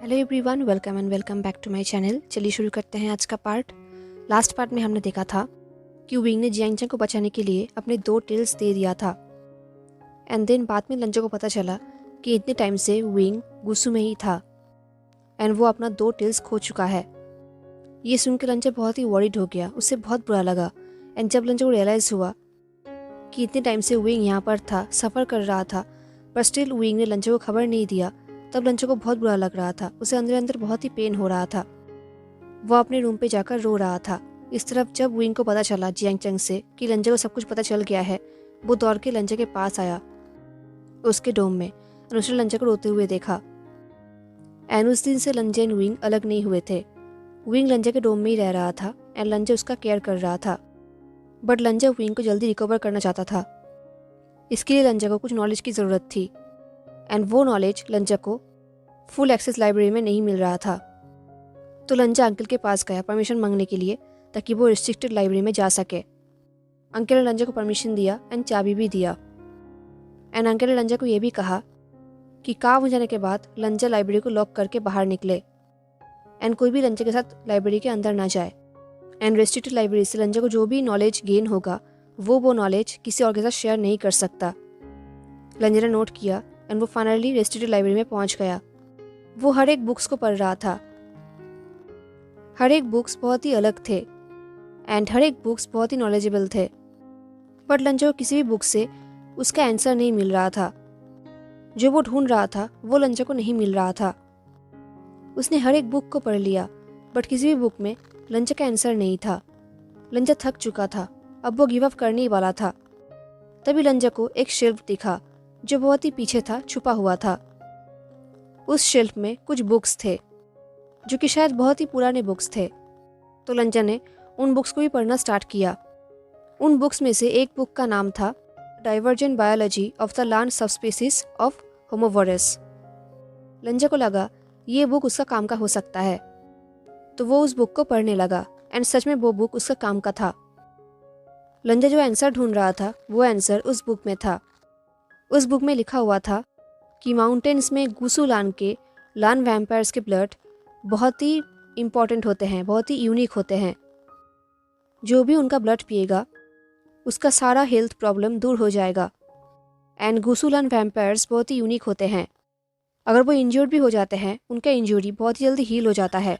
Hello everyone, welcome back to my channel. चलिए शुरू करते हैं आज का पार्ट। लास्ट पार्ट में हमने देखा था कि विंग ने जियांग चैंग को बचाने के लिए अपने 2 टेल्स दे दिया था। एंड देन बाद में लंजा को पता चला कि इतने टाइम से विंग गुस्सू में ही था एंड वो अपना 2 टेल्स खो चुका है। ये सुन के लंजा बहुत ही वरीड हो गया, उससे बहुत बुरा लगा। एंड जब लंजा को रियलाइज़ हुआ कि इतने टाइम से विंग यहाँ पर था, सफ़र कर रहा था, पर स्टिल विंग ने लंजा को खबर नहीं दिया, तब लंजा को बहुत बुरा लग रहा था। उसे अंदर अंदर बहुत ही पेन हो रहा था। वो अपने रूम पे जाकर रो रहा था। इस तरफ जब विंग को पता चला जियांग चंग से कि लंजा को सब कुछ पता चल गया है, वो दौड़ के लंजा के पास आया उसके डोम में और उसने लंजा को रोते हुए देखा। एंड उस दिन से लंजा एंड विंग अलग नहीं हुए थे। विंग लंजा के डोम में ही रह रहा था एंड लंजा उसका केयर कर रहा था। बट लंजा विंग को जल्दी रिकवर करना चाहता था। इसके लिए लंजा को कुछ नॉलेज की ज़रूरत थी एंड वो नॉलेज लंजा को फुल एक्सेस लाइब्रेरी में नहीं मिल रहा था। तो लंजा अंकल के पास गया परमिशन मांगने के लिए, ताकि वो रिस्ट्रिक्टेड लाइब्रेरी में जा सके। अंकल ने लंजा को परमिशन दिया एंड चाबी भी दिया। एंड अंकल ने लंजा को ये भी कहा कि काम हो जाने के बाद लंजा लाइब्रेरी को लॉक करके बाहर निकले एंड कोई भी लंजा के साथ लाइब्रेरी के अंदर ना जाए। एंड रेस्ट्रिक्टेड लाइब्रेरी से लंजा को जो भी नॉलेज गेन होगा वो नॉलेज किसी और के साथ शेयर नहीं कर सकता। लंजा ने नोट किया एंड वो फाइनली रेस्ट्रिक्टेड लाइब्रेरी में पहुंच गया। वो हर एक बुक्स को पढ़ रहा था। हर एक बुक्स बहुत ही अलग थे एंड हर एक बुक्स बहुत ही नॉलेजेबल थे। बट लंजा को किसी भी बुक से उसका आंसर नहीं मिल रहा था। जो वो ढूंढ रहा था वो लंजा को नहीं मिल रहा था। उसने हर एक बुक को पढ़ लिया बट किसी भी बुक में लंजा का आंसर नहीं था। लंजा थक चुका था, अब वो गिव अप करने ही वाला था। तभी लंजा को एक शेल्फ दिखा जो बहुत ही पीछे था, छुपा हुआ था। उस शेल्फ में कुछ बुक्स थे जो कि शायद बहुत ही पुराने बुक्स थे। तो लंजा ने उन बुक्स को भी पढ़ना स्टार्ट किया। उन बुक्स में से एक बुक का नाम था divergent biology of the land subspecies of homovorus. Lanza को लगा ये बुक उसका काम का हो सकता है, तो वो उस बुक को पढ़ने लगा एंड सच में वो बुक उसका काम का था। लंजा जो आंसर ढूंढ रहा था वो आंसर उस बुक में था। उस बुक में लिखा हुआ था कि माउंटेन्स में गुसू लान के लान वैम्पायर्स के ब्लड बहुत ही इम्पॉर्टेंट होते हैं, बहुत ही यूनिक होते हैं। जो भी उनका ब्लड पिएगा उसका सारा हेल्थ प्रॉब्लम दूर हो जाएगा। एंड गुसू लान वैम्पायर्स बहुत ही यूनिक होते हैं। अगर वो इंजर्ड भी हो जाते हैं, उनका इंजरी बहुत ही जल्दी हील हो जाता है।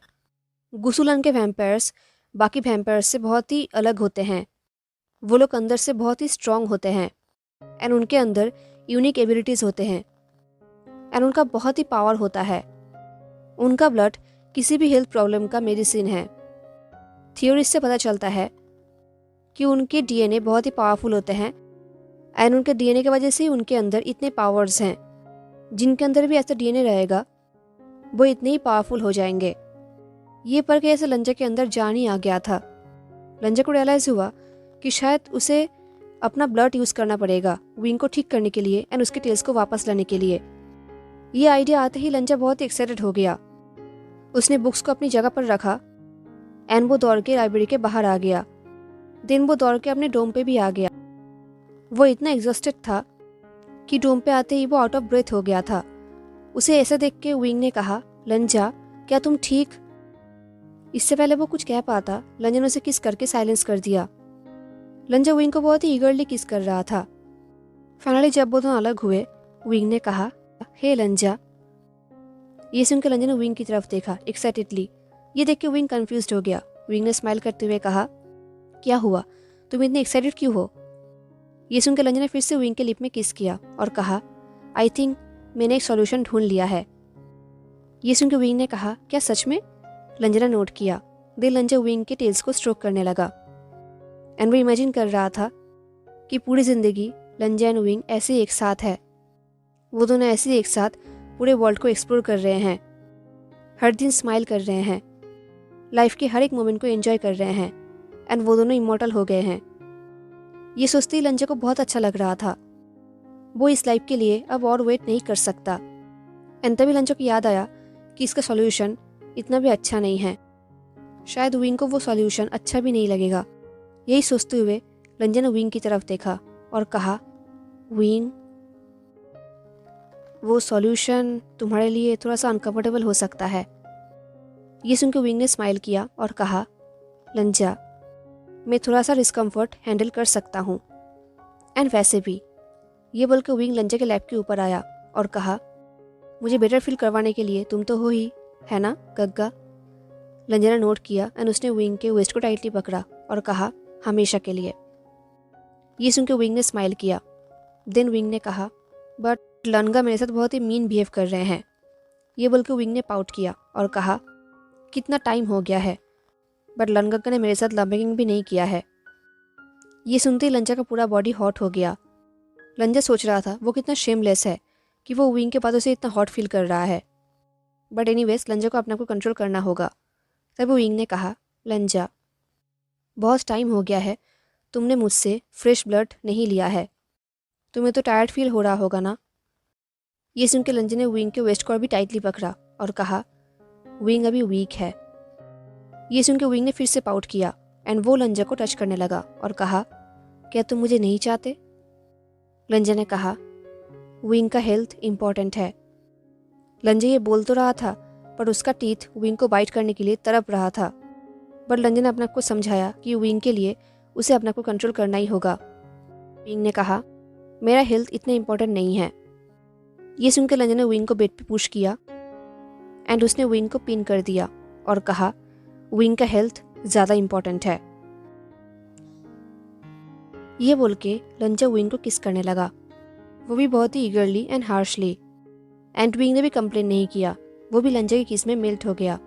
गुसू लान के वैम्पायर्स बाकी वैम्पायर्स से बहुत ही अलग होते हैं। वो लोग अंदर से बहुत ही स्ट्रांग होते हैं एंड उनके अंदर यूनिक एबिलिटीज़ होते हैं एंड उनका बहुत ही पावर होता है। उनका ब्लड किसी भी हेल्थ प्रॉब्लम का मेडिसिन है। थ्योरी से पता चलता है कि उनके डीएनए बहुत ही पावरफुल होते हैं एंड उनके डीएनए की वजह से ही उनके अंदर इतने पावर्स हैं। जिनके अंदर भी ऐसा डीएनए रहेगा वो इतने ही पावरफुल हो जाएंगे। ये पढ़ के ऐसे लंजा के अंदर जान ही आ गया था। लंजा को रियलाइज़ हुआ कि शायद उसे अपना ब्लड यूज़ करना पड़ेगा विंग को ठीक करने के लिए एंड उसके टेल्स को वापस लाने के लिए। ये आइडिया आते ही लंजा बहुत ही एक्साइटेड हो गया। उसने बुक्स को अपनी जगह पर रखा एंड वो दौड़ के लाइब्रेरी के बाहर आ गया। देन वो दौड़ के अपने डोम पे भी आ गया। वो इतना एग्जॉस्टेड था कि डोम पे आते ही वो आउट ऑफ ब्रेथ हो गया था। उसे ऐसा देख के विंग ने कहा, लंजा क्या तुम ठीक? इससे पहले वो कुछ कह पाता, लंजा ने उसे किस करके साइलेंस कर दिया। लंजा विंग को बहुत ही ईगरली किस कर रहा था। फाइनली जब वो दोनों अलग हुए, विंग ने कहा, हे लंजा। ये सुनकर लंजा ने विंग की तरफ देखा एक्साइटेडली। ये देख के विंग कंफ्यूज्ड हो गया। विंग ने स्माइल करते हुए कहा, क्या हुआ, तुम इतने एक्साइटेड क्यों हो? ये सुनकर लंजा ने फिर से विंग के लिप में किस किया और कहा, आई थिंक मैंने एक सॉल्यूशन ढूंढ लिया है। ये सुनकर विंग ने कहा, क्या सच में? लंजा ने नोट किया। देन लंजा विंग के टेल्स को स्ट्रोक करने लगा एंड वो इमेजिन कर रहा था कि पूरी जिंदगी लंजा एंड विंग ऐसे ही एक साथ है। वो दोनों ऐसे ही एक साथ पूरे वर्ल्ड को एक्सप्लोर कर रहे हैं, हर दिन स्माइल कर रहे हैं, लाइफ के हर एक मोमेंट को एंजॉय कर रहे हैं एंड वो दोनों इमॉर्टल हो गए हैं। ये सोचते ही लंजा को बहुत अच्छा लग रहा था। वो इस लाइफ के लिए अब और वेट नहीं कर सकता। एंड तभी लंजा को याद आया कि इसका सॉल्यूशन इतना भी अच्छा नहीं है। शायद विंग को वो सॉल्यूशन अच्छा भी नहीं लगेगा। यही सोचते हुए लंजा ने विंग की तरफ देखा और कहा, विंग। वो सॉल्यूशन तुम्हारे लिए थोड़ा सा अनकम्फर्टेबल हो सकता है। ये सुन के विंग ने स्माइल किया और कहा, लंजा, मैं थोड़ा सा डिस्कम्फर्ट हैंडल कर सकता हूँ। एंड वैसे भी, ये बोल के विंग लंजा के लैप के ऊपर आया और कहा, मुझे बेटर फील करवाने के लिए तुम तो हो ही, है ना गग्गा। लंजा ने नोट किया एंड उसने विंग के वेस्ट को टाइटली पकड़ा और कहा, हमेशा के लिए। ये सुन के विंग ने स्माइल किया। देन विंग ने कहा, बट लनगा मेरे साथ बहुत ही मीन बिहेव कर रहे हैं। ये बोल के विंग ने पाउट किया और कहा, कितना टाइम हो गया है, बट लनगा ने मेरे साथ लविंग भी नहीं किया है। ये सुनते ही लंजा का पूरा बॉडी हॉट हो गया। लंजा सोच रहा था वो कितना शेमलेस है कि वो विंग के बातों से इतना हॉट फील कर रहा है। बट एनीवेज लंजा को अपने आप को कंट्रोल करना होगा। तब विंग ने कहा, लंजा, बहुत टाइम हो गया है तुमने मुझसे फ्रेश ब्लड नहीं लिया है, तुम्हें तो टायर्ड फील हो रहा होगा ना। ये सुन के लंजा ने विंग के वेस्ट को भी टाइटली पकड़ा और कहा, विंग अभी वीक है। ये सुन के विंग ने फिर से पाउट किया एंड वो लंजा को टच करने लगा और कहा, क्या तुम मुझे नहीं चाहते। लंजा ने कहा, विंग का हेल्थ इम्पॉर्टेंट है। लंजा ये बोल तो रहा था पर उसका टीथ विंग को बाइट करने के लिए तड़प रहा था। बट लंजा ने अपने आप को समझाया कि विंग के लिए उसे अपने आप को कंट्रोल करना ही होगा। विंग ने कहा, मेरा हेल्थ इतना इम्पोर्टेंट नहीं है। ये सुनकर लंजा ने विंग को बेड पे पुश किया एंड उसने विंग को पिन कर दिया और कहा, विंग का हेल्थ ज़्यादा इम्पोर्टेंट है। ये बोल के लंजा विंग को किस करने लगा, वो भी बहुत ही eagerly and harshly. And Wing ने भी कंप्लेन नहीं किया, वो भी लंजा की किस में मेल्ट हो गया।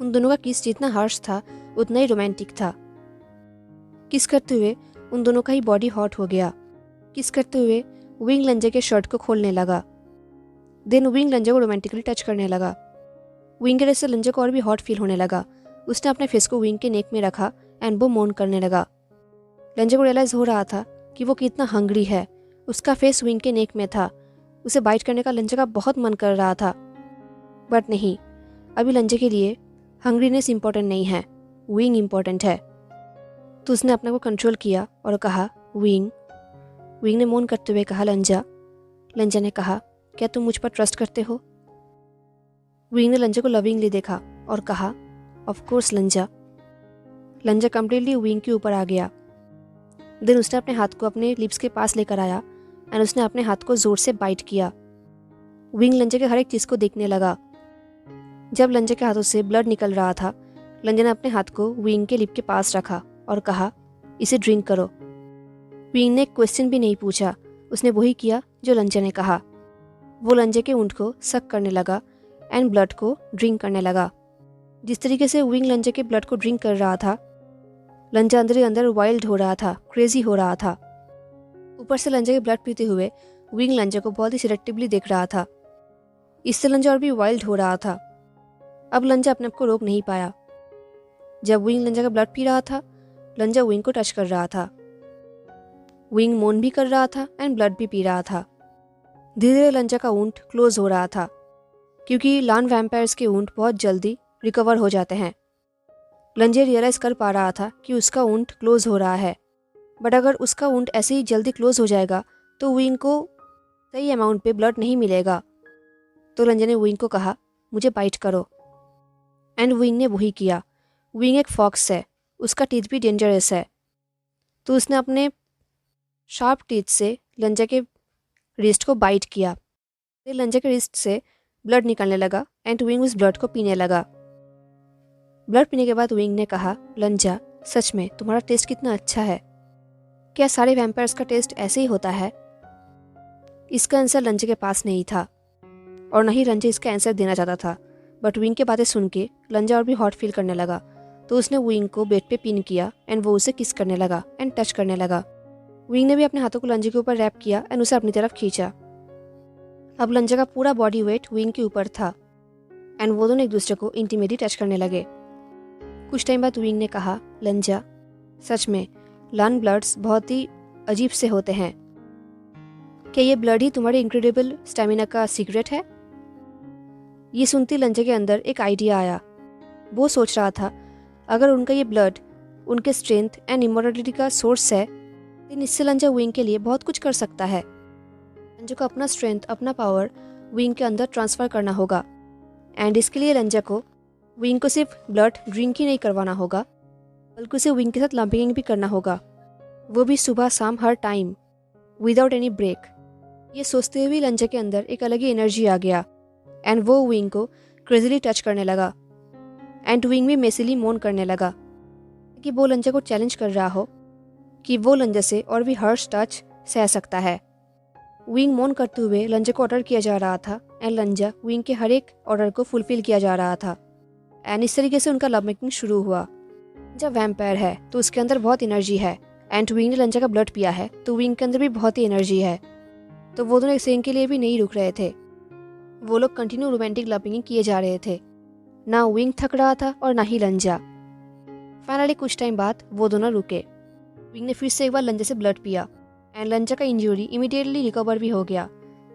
उन दोनों का किस जितना हार्श था उतना ही रोमांटिक था। किस करते हुए उन दोनों का ही बॉडी हॉट हो गया। किस करते हुए विंग लंजा के शर्ट को खोलने लगा। देन विंग लंजा को रोमांटिकली टच करने लगा। विंग के से लंजा को और भी हॉट फील होने लगा। उसने अपने फेस को विंग के नेक में रखा एंड वो मोन करने लगा। लंजा को रियलाइज हो रहा था कि वो कितना हंग्री है। उसका फेस विंग के नेक में था। उसे बाइट करने का लंजा का बहुत मन कर रहा था। बट नहीं, अभी लंजा के लिए हंग्रीनेस इंपॉर्टेंट नहीं है, विंग इंपॉर्टेंट है। तो उसने अपने को कंट्रोल किया और कहा, विंग। विंग ने मोन करते हुए कहा, लंजा। लंजा ने कहा, क्या तुम मुझ पर ट्रस्ट करते हो। विंग ने लंजा को लविंगली देखा और कहा, ऑफ कोर्स लंजा। लंजा कंप्लीटली विंग के ऊपर आ गया। देन उसने अपने हाथ को अपने लिप्स के पास लेकर आया एंड उसने अपने हाथ को जोर से बाइट किया। विंग लंजा के हर एक चीज़ को देखने लगा। जब लंजा के हाथों से ब्लड निकल रहा था, लंजा ने अपने हाथ को विंग के लिप के पास रखा और कहा, इसे ड्रिंक करो। विंग ने क्वेश्चन भी नहीं पूछा, उसने वही किया जो लंजा ने कहा। वो लंजा के ऊँट को सक करने लगा एंड ब्लड को ड्रिंक करने लगा। जिस तरीके से विंग लंजा के ब्लड को ड्रिंक कर रहा था, लंजा अंदर ही अंदर वाइल्ड हो रहा था, क्रेजी हो रहा था। ऊपर से लंजा के ब्लड पीते हुए विंग लंजा को बहुत ही सिलेक्टिवली देख रहा था। इससे लंजा और भी वाइल्ड हो रहा था। अब लंजा अपने आप को रोक नहीं पाया। जब विंग लंजा का ब्लड पी रहा था, लंजा विंग को टच कर रहा था। विंग मोन भी कर रहा था एंड ब्लड भी पी रहा था। धीरे धीरे लंजा का ऊँट क्लोज हो रहा था, क्योंकि लान वैम्पायर्स के ऊँट बहुत जल्दी रिकवर हो जाते हैं। लंजा रियलाइज कर पा रहा था कि उसका ऊँट क्लोज हो रहा है। बट अगर उसका ऊँट ऐसे ही जल्दी क्लोज हो जाएगा तो विंग को सही अमाउंट पे ब्लड नहीं मिलेगा। तो लंजा ने विंग को कहा, मुझे बाइट करो। एंड विंग ने वही किया। विंग एक फॉक्स है, उसका टीथ भी डेंजरस है। तो उसने अपने शार्प टीथ से लंजा के रिस्ट को बाइट किया। फिर लंजा के रिस्ट से ब्लड निकलने लगा एंड विंग उस ब्लड को पीने लगा। ब्लड पीने के बाद विंग ने कहा, लंजा, सच में तुम्हारा टेस्ट कितना अच्छा है। क्या सारे वैम्पायर्स का टेस्ट ऐसे ही होता है। इसका आंसर लंजा के पास नहीं था और न ही लंजा इसका आंसर देना चाहता था। बट विंग की बातें सुन के लंजा और भी हॉट फील करने लगा। तो उसने विंग को बेड पे पिन किया एंड वो उसे किस करने लगा एंड टच करने लगा। विंग ने भी अपने हाथों को लंजा के ऊपर रैप किया एंड उसे अपनी तरफ खींचा। अब लंजा का पूरा बॉडी वेट विंग के ऊपर था एंड वो दोनों एक दूसरे को इंटीमेटली टच करने लगे। कुछ टाइम बाद विंग ने कहा, लंजा, सच में लान ब्लड्स बहुत ही अजीब से होते हैं। क्या ये ब्लड ही तुम्हारे इनक्रेडिबल स्टेमिना का सीक्रेट है। ये सुनती लंजा के अंदर एक आइडिया आया। वो सोच रहा था, अगर उनका ये ब्लड उनके स्ट्रेंथ एंड इमोर्टलिटी का सोर्स है, तो इससे लंजा विंग के लिए बहुत कुछ कर सकता है। लंजा को अपना स्ट्रेंथ, अपना पावर विंग के अंदर ट्रांसफ़र करना होगा। एंड इसके लिए लंजा को विंग को सिर्फ ब्लड ड्रिंक ही नहीं करवाना होगा, बल्कि उसे विंग के साथ लंपिंग भी करना होगा, वो भी सुबह शाम हर टाइम विदाउट एनी ब्रेक। ये सोचते हुए लंजा के अंदर एक अलग ही एनर्जी आ गया एंड वो विंग को क्रेजीली टच करने लगा एंड विंग भी मेसिली मोन करने लगा कि वो लंजा को चैलेंज कर रहा हो कि वो लंजा से और भी हर्ष टच सह सकता है। विंग मोन करते हुए लंजा को ऑर्डर किया जा रहा था एंड लंजा विंग के हर एक ऑर्डर को फुलफिल किया जा रहा था एंड इस तरीके से उनका लव मेकिंग शुरू हुआ। जब वैम्पायर है तो उसके अंदर बहुत एनर्जी है एंड विंग ने लंजा का ब्लड पिया है तो विंग के अंदर भी बहुत ही एनर्जी है, तो वो दोनों एक सेकंड के लिए भी नहीं रुक रहे थे। वो लोग कंटिन्यू रोमांटिक लविंग किए जा रहे थे, ना विंग थक रहा था और ना ही लंजा। फाइनली कुछ टाइम बाद वो दोनों रुके। विंग ने फिर से एक बार लंजा से ब्लड पिया एंड लंजा का इंजरी इमीडिएटली रिकवर भी हो गया।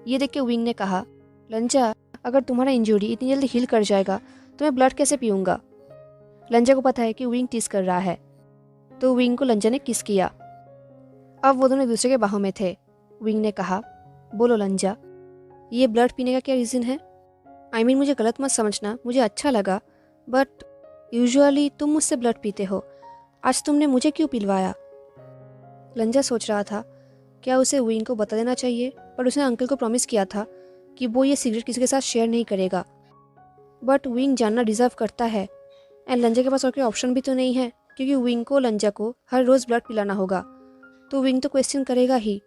ये देख के विंग ने कहा, लंजा अगर तुम्हारा इंजरी इतनी जल्दी हील कर जाएगा तो मैं ब्लड कैसे पीऊँगा। लंजा को पता है कि विंग टिस कर रहा है, तो विंग को लंजा ने किस किया। अब वो दोनों एक दूसरे के बाहों में थे। विंग ने कहा, बोलो लंजा, ये ब्लड पीने का क्या रीज़न है? आई मीन मुझे गलत मत समझना, मुझे अच्छा लगा, बट यूजुअली तुम मुझसे ब्लड पीते हो, आज तुमने मुझे क्यों पिलवाया? लंजा सोच रहा था क्या उसे विंग को बता देना चाहिए, पर उसने अंकल को प्रॉमिस किया था कि वो ये सिगरेट किसी के साथ शेयर नहीं करेगा। बट विंग जानना डिज़र्व करता है एंड लंजा के पास और कोई ऑप्शन भी तो नहीं है, क्योंकि विंग को लंजा को हर रोज़ ब्लड पिलाना होगा, तो विंग तो क्वेश्चन करेगा ही।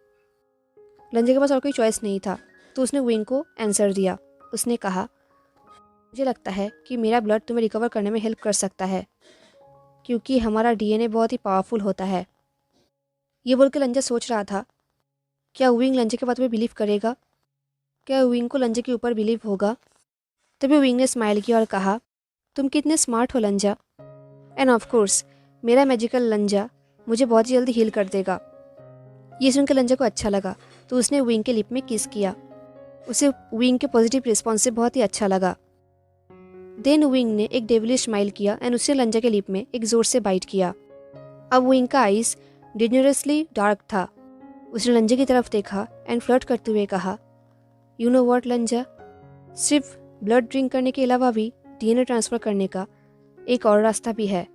लंजा के पास और कोई चॉइस नहीं था, तो उसने विंग को आंसर दिया। उसने कहा, मुझे लगता है कि मेरा ब्लड तुम्हें रिकवर करने में हेल्प कर सकता है, क्योंकि हमारा डीएनए बहुत ही पावरफुल होता है। ये बोल के लंजा सोच रहा था क्या विंग लंजा के बात में बिलीव करेगा, क्या विंग को लंजा के ऊपर बिलीव होगा। तभी विंग ने स्माइल किया और कहा, तुम कितने स्मार्ट हो लंजा, एंड ऑफ कोर्स मेरा मैजिकल लंजा मुझे बहुत ही जल्दी हील कर देगा। ये सुनकर लंजा को अच्छा लगा, तो उसने विंग के लिप में किस किया। उसे विंग के पॉजिटिव रिस्पॉन्स से बहुत ही अच्छा लगा। देन विंग ने एक डेविलिश स्माइल किया एंड उसने लंजा के लिप में एक जोर से बाइट किया। अब विंग का आइज डेंजरसली डार्क था। उसने लंजा की तरफ देखा एंड फ्लर्ट करते हुए कहा, यू नो व्हाट लंजा, सिर्फ ब्लड ड्रिंक करने के अलावा भी डीएनए ट्रांसफ़र करने का एक और रास्ता भी है।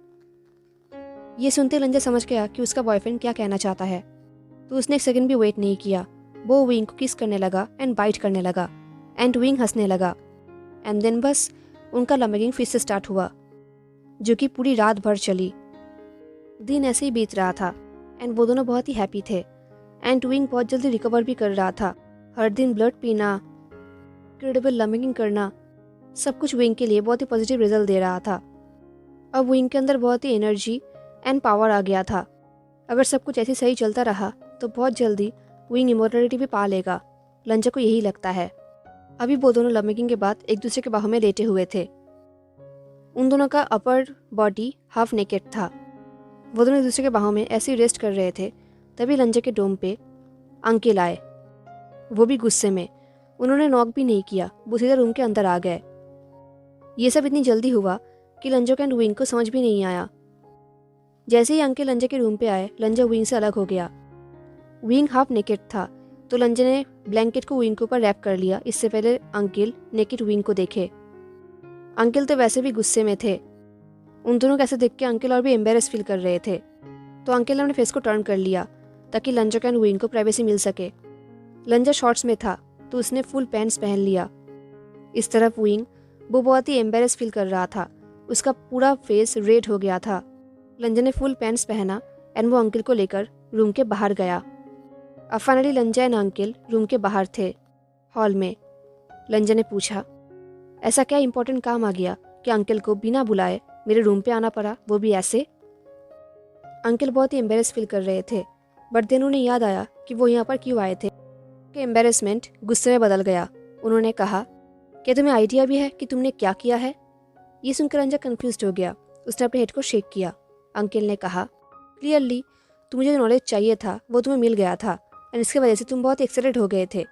ये सुनते लंजा समझ गया कि उसका बॉयफ्रेंड क्या कहना चाहता है, तो उसने एक सेकंड भी वेट नहीं किया। वो विंग को किस करने लगा एंड बाइट करने लगा एंड विंग हंसने लगा एंड देन बस उनका लव फिर से स्टार्ट हुआ, जो कि पूरी रात भर चली। दिन ऐसे ही बीत रहा था एंड वो दोनों बहुत ही हैप्पी थे एंड विंग बहुत जल्दी रिकवर भी कर रहा था। हर दिन ब्लड पीना, इनक्रेडिबल लविंग करना, सब कुछ विंग के लिए बहुत ही पॉजिटिव रिजल्ट दे रहा था। अब विंग के अंदर बहुत ही एनर्जी एंड पावर आ गया था। अगर सब कुछ ऐसे सही चलता रहा तो बहुत जल्दी विंग इमोर्टलिटी भी पा लेगा। लंजा को यही लगता है। अभी वो दोनों लव मेकिंग के बाद एक दूसरे के बाहों में लेटे हुए थे। उन दोनों का अपर बॉडी हाफ नेकेड था। वो दोनों एक दूसरे के बाहों में ऐसे ही रेस्ट कर रहे थे। तभी लंजा के डोम पे अंकल आए, वो भी गुस्से में। उन्होंने नॉक भी नहीं किया, वो सीधे रूम के अंदर आ गए। ये सब इतनी जल्दी हुआ कि लंजा एंड विंग को समझ भी नहीं आया। जैसे ही अंकल लंजा के रूम पे आए, लंजा विंग से अलग हो गया। विंग हाफ नेकेड था, तो लंजा ने ब्लैंकेट को विंग के ऊपर रैप कर लिया, इससे पहले अंकल नेकेड विंग को देखे। अंकल तो वैसे भी गुस्से में थे। उन दोनों को ऐसे देख के अंकल और भी एम्बेरस फील कर रहे थे, तो अंकल ने अपने फेस को टर्न कर लिया ताकि लंजा एंड विंग को प्राइवेसी मिल सके। लंजा शॉर्ट्स में था, तो उसने फुल पैंट्स पहन लिया। इस तरफ विंग, वो बहुत ही एम्बेरस फील कर रहा था। उसका पूरा फेस रेड हो गया था। लंजा ने फुल पैंट्स पहना एंड वो अंकल को लेकर रूम के बाहर गया। अब फाइनली लंजा एंड अंकल रूम के बाहर थे, हॉल में। लंजा ने पूछा, ऐसा क्या इंपॉर्टेंट काम आ गया कि अंकल को बिना बुलाए मेरे रूम पे आना पड़ा, वो भी ऐसे? अंकल बहुत ही एम्बेरस फील कर रहे थे, बट देन उन्हें याद आया कि वो यहाँ पर क्यों आए थे। कि एम्बेरसमेंट गुस्से में बदल गया। उन्होंने कहा, क्या तुम्हें आइडिया भी है कि तुमने क्या किया है? ये सुनकर लंजा कन्फ्यूज हो गया। उसने अपने हेड को शेक किया। अंकल ने कहा, क्लियरली मुझे जो नॉलेज चाहिए था वो तुम्हें मिल गया था एंड इसकी वजह से तुम बहुत एक्साइटेड हो गए थे।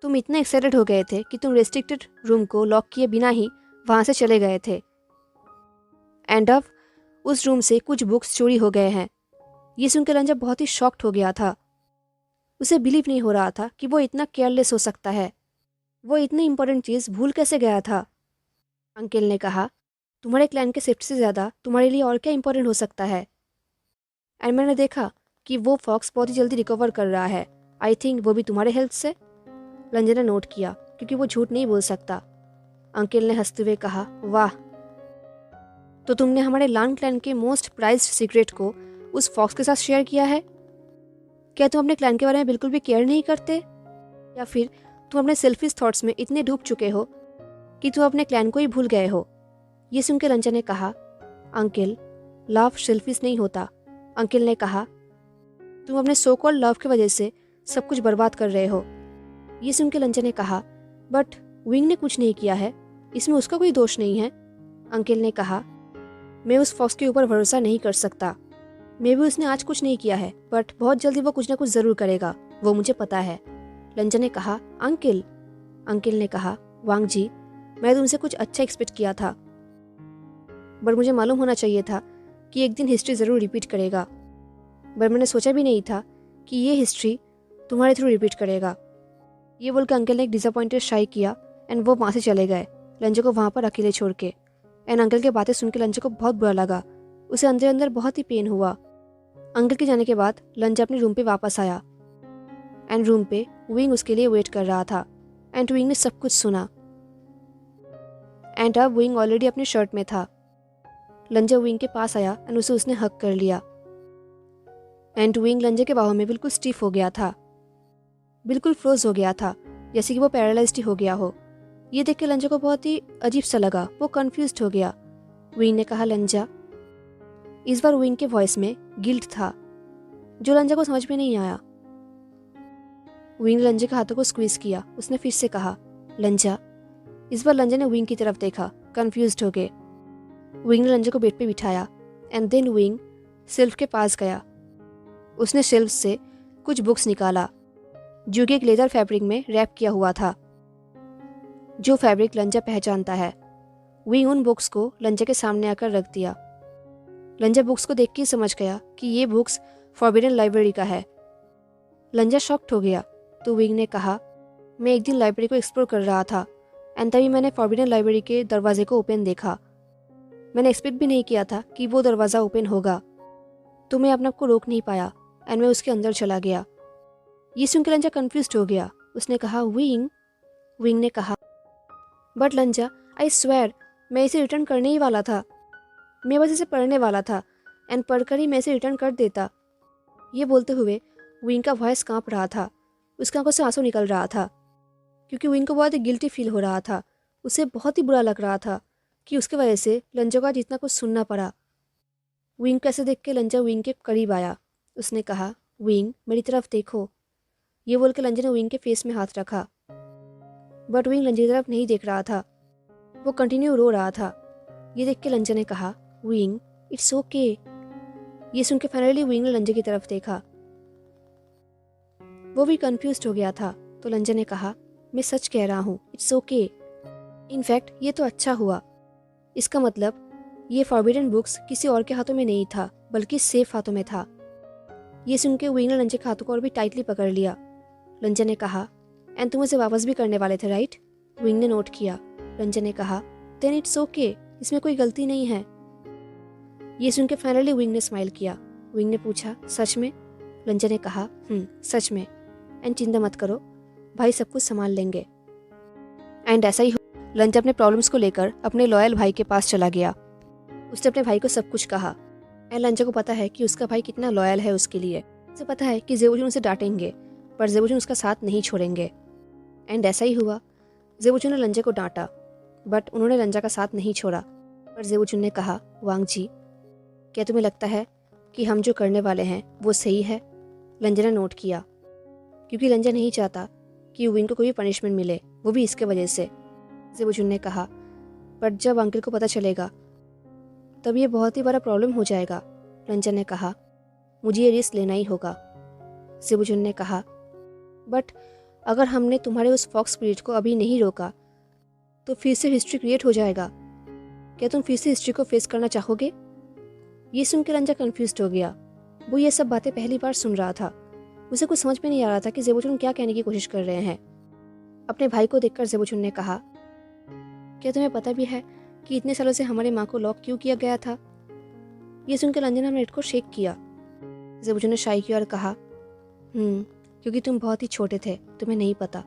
तुम इतना एक्साइटेड हो गए थे कि तुम रेस्ट्रिक्टेड रूम को लॉक किए बिना ही वहाँ से चले गए थे। एंड अब उस रूम से कुछ बुक्स चोरी हो गए हैं। ये सुनकर लंजा बहुत ही शॉक्ड हो गया था। उसे बिलीव नहीं हो रहा था कि वो इतना केयरलेस हो सकता है। वो इतनी इम्पोर्टेंट चीज़ भूल कैसे गया था? अंकल ने कहा, तुम्हारे क्लैन के सेफ्टी से ज़्यादा तुम्हारे लिए और क्या इम्पोर्टेंट हो सकता है? एंड मैंने देखा कि वो फॉक्स बहुत ही जल्दी रिकवर कर रहा है। आई थिंक वो भी तुम्हारे हेल्थ से। लंजन ने नोट किया क्योंकि वो झूठ नहीं बोल सकता। अंकल ने हंसते हुए कहा, वाह, तो तुमने हमारे लान क्लैन के मोस्ट प्राइज्ड सीक्रेट को उस फॉक्स के साथ शेयर किया है? क्या तुम अपने क्लैन के बारे में बिल्कुल भी केयर नहीं करते, या फिर तुम अपने सेल्फिश थॉट्स में इतने डूब चुके हो कि तुम अपने क्लैन को ही भूल गए हो? ये सुनकर लंजन ने कहा, अंकल, लव सेल्फिश नहीं होता। अंकल ने कहा, तुम अपने सो कॉल्ड लव की वजह से सब कुछ बर्बाद कर रहे हो। ये सुनकर लंजन ने कहा, बट विंग ने कुछ नहीं किया है, इसमें उसका कोई दोष नहीं है। अंकल ने कहा, मैं उस फॉक्स के ऊपर भरोसा नहीं कर सकता। मे भी उसने आज कुछ नहीं किया है, बट बहुत जल्दी वो कुछ ना कुछ जरूर करेगा, वो मुझे पता है। लंजन ने कहा, अंकल। अंकल ने कहा, वांग जी, मैं तुमसे कुछ अच्छा एक्सपेक्ट किया था, बट मुझे मालूम होना चाहिए था कि एक दिन हिस्ट्री ज़रूर रिपीट करेगा, बट मैंने सोचा भी नहीं था कि ये हिस्ट्री तुम्हारे थ्रू रिपीट करेगा। ये बोलकर अंकल ने एक डिसअपॉइंटेड शाई किया एंड वो वहाँ से चले गए, लंजन को वहाँ पर अकेले छोड़ के। एंड अंकल की बातें सुन के लंजन को बहुत बुरा लगा, उसे अंदर अंदर बहुत ही पेन हुआ। अंकल के जाने के बाद लंजन अपने रूम पे वापस आया एंड रूम पे विंग उसके लिए वेट कर रहा था। एंड विंग ने सब कुछ सुना एंड अब विंग ऑलरेडी अपने शर्ट में था। लंजन विंग के पास आया एंड उसे उसने हक कर लिया एंड विंग लंजन के बाहों में बिल्कुल स्टिफ हो गया था, बिल्कुल फ्रोज हो गया था, जैसे कि वो पैरालाइज्ड ही हो गया हो। ये देख के लंजा को बहुत ही अजीब सा लगा, वो कंफ्यूज्ड हो गया। विंग ने कहा, लंजा। इस बार विंग के वॉइस में गिल्ट था, जो लंजा को समझ में नहीं आया। विंग ने लंजा के हाथों को स्क्वीज किया। उसने फिर से कहा, लंजा। इस बार लंजा ने विंग की तरफ देखा, कंफ्यूज्ड हो गए। विंग ने लंजा को बेड पे बिठाया एंड देन विंग शेल्फ के पास गया। उसने शेल्फ से कुछ बुक्स निकाला जो कि एक लेदर फैब्रिक में रैप किया हुआ था, जो फैब्रिक लंजा पहचानता है। विंग उन बुक्स को लंजा के सामने आकर रख दिया। लंजा बुक्स को देख के समझ गया कि ये बुक्स फॉरबिडन लाइब्रेरी का है। लंजा शॉक्ड हो गया, तो विंग ने कहा, मैं एक दिन लाइब्रेरी को एक्सप्लोर कर रहा था एंड तभी मैंने फॉरबिडन लाइब्रेरी के दरवाजे को ओपन देखा। मैंने एक्सपेक्ट भी नहीं किया था कि वो दरवाज़ा ओपन होगा, तो मैं अपने आप को रोक नहीं पाया एंड मैं उसके अंदर चला गया। ये सुनकर लंजा कंफ्यूज्ड हो गया। उसने कहा, विंग। विंग ने कहा, बट लंजा, आई स्वेयर, मैं इसे रिटर्न करने ही वाला था। मैं बस इसे पढ़ने वाला था एंड पढ़कर ही मैं इसे रिटर्न कर देता। ये बोलते हुए विंग का वॉइस कांप रहा था, उसकी आंखों से आंसू निकल रहा था, क्योंकि विंग को बहुत ही गिल्टी फील हो रहा था। उसे बहुत ही बुरा लग रहा था कि उसकी वजह से लंजा को आज इतना कुछ सुनना पड़ा। विंग कैसे देख के लंजा विंग के करीब आया। उसने कहा, विंग, मेरी तरफ देखो। ये बोल के लंजा ने विंग के फेस में हाथ रखा, बट विंग लंजा की तरफ नहीं देख रहा था, वो कंटिन्यू रो रहा था। ये देख के लंजा ने कहा, विंग, इट्स ओके। ये सुन के फाइनली विंग ने लंजा की तरफ देखा, वो भी कंफ्यूज्ड हो गया था। तो लंजा ने कहा, मैं सच कह रहा हूँ, इट्स ओके। इनफैक्ट ये तो अच्छा हुआ, इसका मतलब ये फॉरबिडन बुक्स किसी और के हाथों में नहीं था, बल्कि सेफ हाथों में था। ये सुन के विंग ने लंजा के हाथों को और भी टाइटली पकड़ लिया। लंजा ने कहा, एंड तुम उसे वापस भी करने वाले थे, राइट? विंग ने नोट किया। लंजा ने कहा, देन इट्स ओके, इसमें कोई गलती नहीं है। ये सुन के फाइनली विंग ने स्माइल किया। विंग ने पूछा, सच में? लंजा ने कहा, सच में। एंड चिंता मत करो, भाई सब कुछ संभाल लेंगे। एंड ऐसा ही लंजा अपने प्रॉब्लम्स को लेकर अपने लॉयल भाई के पास चला गया। उसने अपने भाई को सब कुछ कहा। एंड लंजा को पता है कि उसका भाई कितना लॉयल है उसके लिए। उसे पता है कि ज़ेबुजुन उसे डांटेंगे, पर ज़ेबुजुन उसका साथ नहीं छोड़ेंगे। एंड ऐसा ही हुआ। ज़ेबुजुन ने लंजा को डांटा, बट उन्होंने लंजा का साथ नहीं छोड़ा। पर ज़ेबुजुन ने कहा, वांग जी, क्या तुम्हें लगता है कि हम जो करने वाले हैं वो सही है? लंजा ने नोट किया, क्योंकि लंजा नहीं चाहता कि विंग को कोई भी पनिशमेंट मिले, वो भी इसके वजह से। ज़ेबुजुन ने कहा, बट जब अंकल को पता चलेगा तब ये बहुत ही बड़ा प्रॉब्लम हो जाएगा। लंजा ने कहा, मुझे ये रिस्क लेना ही होगा। ज़ेबुजुन ने कहा, बट अगर हमने तुम्हारे उस फॉक्स स्पिरिट को अभी नहीं रोका तो फिर से हिस्ट्री क्रिएट हो जाएगा। क्या तुम फिर से हिस्ट्री को फेस करना चाहोगे? ये सुन के लंजा कंफ्यूज्ड हो गया। वो ये सब बातें पहली बार सुन रहा था। उसे कुछ समझ में नहीं आ रहा था कि ज़ेबुजुन क्या कहने की कोशिश कर रहे हैं। अपने भाई को देखकर ज़ेबुचुन ने कहा, क्या तुम्हें पता भी है कि इतने सालों से हमारे माँ को लॉक क्यों किया गया था? ये सुनकर अंजना ने को शेक किया। ज़ेबुचुन ने शाई की और कहा, क्योंकि तुम बहुत ही छोटे थे, तुम्हें नहीं पता।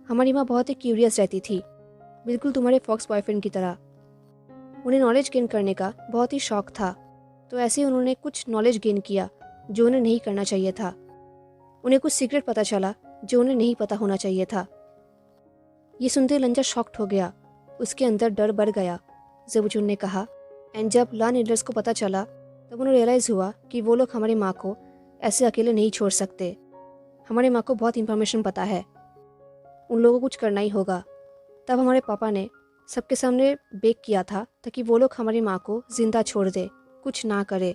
हमारी माँ बहुत ही क्यूरियस रहती थी, बिल्कुल तुम्हारे फॉक्स बॉयफ्रेंड की तरह। उन्हें नॉलेज गेन करने का बहुत ही शौक था, तो ऐसे ही उन्होंने कुछ नॉलेज गेन किया जो उन्हें नहीं करना चाहिए था। उन्हें कुछ सीक्रेट पता चला जो उन्हें नहीं पता होना चाहिए था। ये सुनते लंजा शॉक्ड हो गया, उसके अंदर डर बढ़ गया। ज़ेबुचुन ने कहा, एंड जब लान एल्डर्स को पता चला तब उन्हें रियलाइज़ हुआ कि वो लोग हमारी माँ को ऐसे अकेले नहीं छोड़ सकते। हमारी माँ को बहुत इंफॉर्मेशन पता है, उन लोगों को कुछ करना ही होगा। तब हमारे पापा ने सबके सामने बेक किया था ताकि वो लोग हमारी माँ को जिंदा छोड़ दे, कुछ ना करे।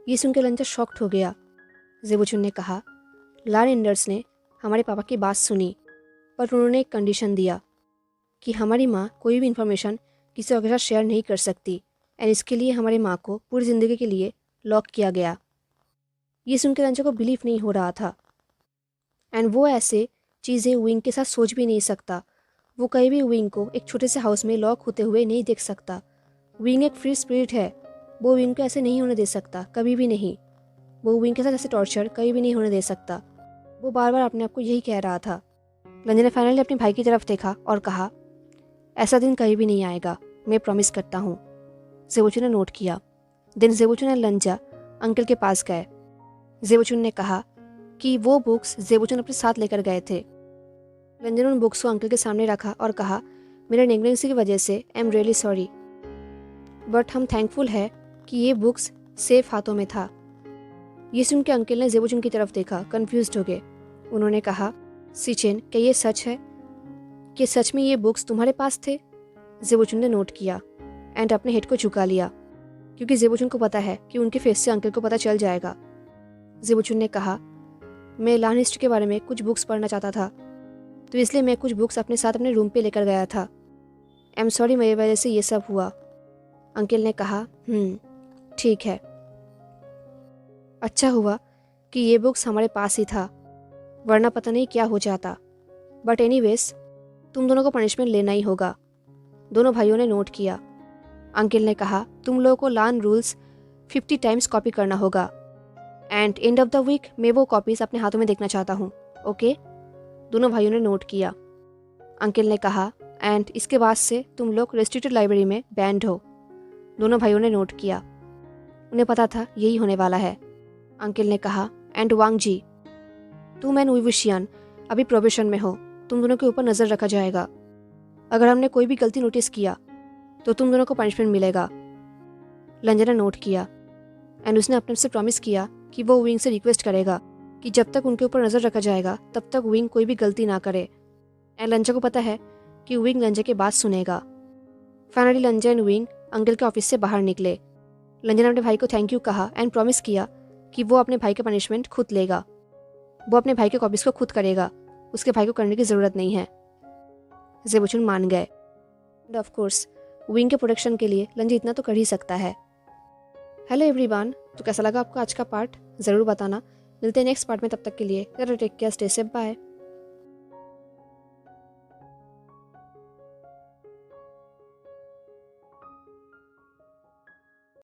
ये सुनकर लंजा शॉक्ड हो गया। ज़ेबुचुन ने कहा, लान एल्डर्स ने हमारे पापा की बात सुनी, पर उन्होंने एक कंडीशन दिया कि हमारी माँ कोई भी इंफॉर्मेशन किसी और के साथ शेयर नहीं कर सकती, एंड इसके लिए हमारी माँ को पूरी ज़िंदगी के लिए लॉक किया गया। ये सुनकर रंजा को बिलीव नहीं हो रहा था, एंड वो ऐसे चीज़ें विंग के साथ सोच भी नहीं सकता। वो कहीं भी विंग को एक छोटे से हाउस में लॉक होते हुए नहीं देख सकता। विंग एक फ्री स्पिरिट है, वो विंग को ऐसे नहीं होने दे सकता, कभी भी नहीं। वो विंग के साथ ऐसे टॉर्चर कभी भी नहीं होने दे सकता। वो बार बार अपने आप को यही कह रहा था। लंजा ने फाइनली अपने भाई की तरफ देखा और कहा, ऐसा दिन कहीं भी नहीं आएगा, मैं प्रॉमिस करता हूँ। ज़ेबुचुन ने नोट किया। दिन ज़ेबुचुन और लंजा अंकल के पास गए। ज़ेबुचुन ने कहा कि वो बुक्स ज़ेबुचुन अपने साथ लेकर गए थे। लंजा ने उन बुक्स को अंकल के सामने रखा और कहा, मेरे नेग्लिजेंसी की वजह से I am really sorry, but हम थैंकफुल है कि ये बुक्स सेफ हाथों में था। ये सुन के अंकल ने ज़ेबुचुन की तरफ देखा, कंफ्यूज्ड हो गए। उन्होंने कहा, सिचेन, क्या ये सच है कि सच में ये बुक्स तुम्हारे पास थे? ज़ेबुचुन ने नोट किया एंड अपने हेड को झुका लिया, क्योंकि ज़ेबुचुन को पता है कि उनके फेस से अंकल को पता चल जाएगा। ज़ेबुचुन ने कहा, मैं लान हिस्ट्री के बारे में कुछ बुक्स पढ़ना चाहता था, तो इसलिए मैं कुछ बुक्स अपने साथ अपने रूम पे लेकर गया था। आई एम सॉरी, मेरी वजह से ये सब हुआ। अंकल ने कहा, ठीक है, अच्छा हुआ कि ये बुक्स हमारे पास ही था, वरना पता नहीं क्या हो जाता। बट एनीवेज, तुम दोनों को पनिशमेंट लेना ही होगा। दोनों भाइयों ने नोट किया। अंकल ने कहा, तुम लोगों को लान रूल्स 50 टाइम्स कॉपी करना होगा, and end of the week मैं वो कॉपीज अपने हाथों में देखना चाहता हूँ, ओके? दोनों भाइयों ने नोट किया। अंकल ने कहा, एंड इसके बाद से तुम लोग रेस्ट्रिक्टेड लाइब्रेरी में बैंड हो। दोनों भाइयों ने नोट किया। उन्हें पता था यही होने वाला है। अंकल ने कहा, एंड वांग जी, तुम एंड विविशियन अभी प्रोबेशन में हो, तुम दोनों के ऊपर नज़र रखा जाएगा। अगर हमने कोई भी गलती नोटिस किया तो तुम दोनों को पनिशमेंट मिलेगा। लंजा ने नोट किया एंड उसने अपने से प्रॉमिस किया कि वो विंग से रिक्वेस्ट करेगा कि जब तक उनके ऊपर नज़र रखा जाएगा तब तक विंग कोई भी गलती ना करे। एंड लंजा को पता है कि विंग लंजा की बात सुनेगा। फाइनली लंजा एंड विंग अंकल के ऑफिस से बाहर निकले। लंजा ने अपने भाई को थैंक यू कहा एंड प्रॉमिस किया कि वो अपने भाई का पनिशमेंट खुद लेगा। वो अपने भाई के कॉपीज़ को खुद करेगा, उसके भाई को करने की ज़रूरत नहीं है। ज़ेबुचुन मान गए। एंड ऑफ कोर्स विंग के प्रोटेक्शन के लिए लंजा इतना तो कर ही सकता है। हेलो एवरीवन, तो कैसा लगा आपको आज का पार्ट ज़रूर बताना। मिलते हैं नेक्स्ट पार्ट में, तब तक के लिए take care, stay safe, bye.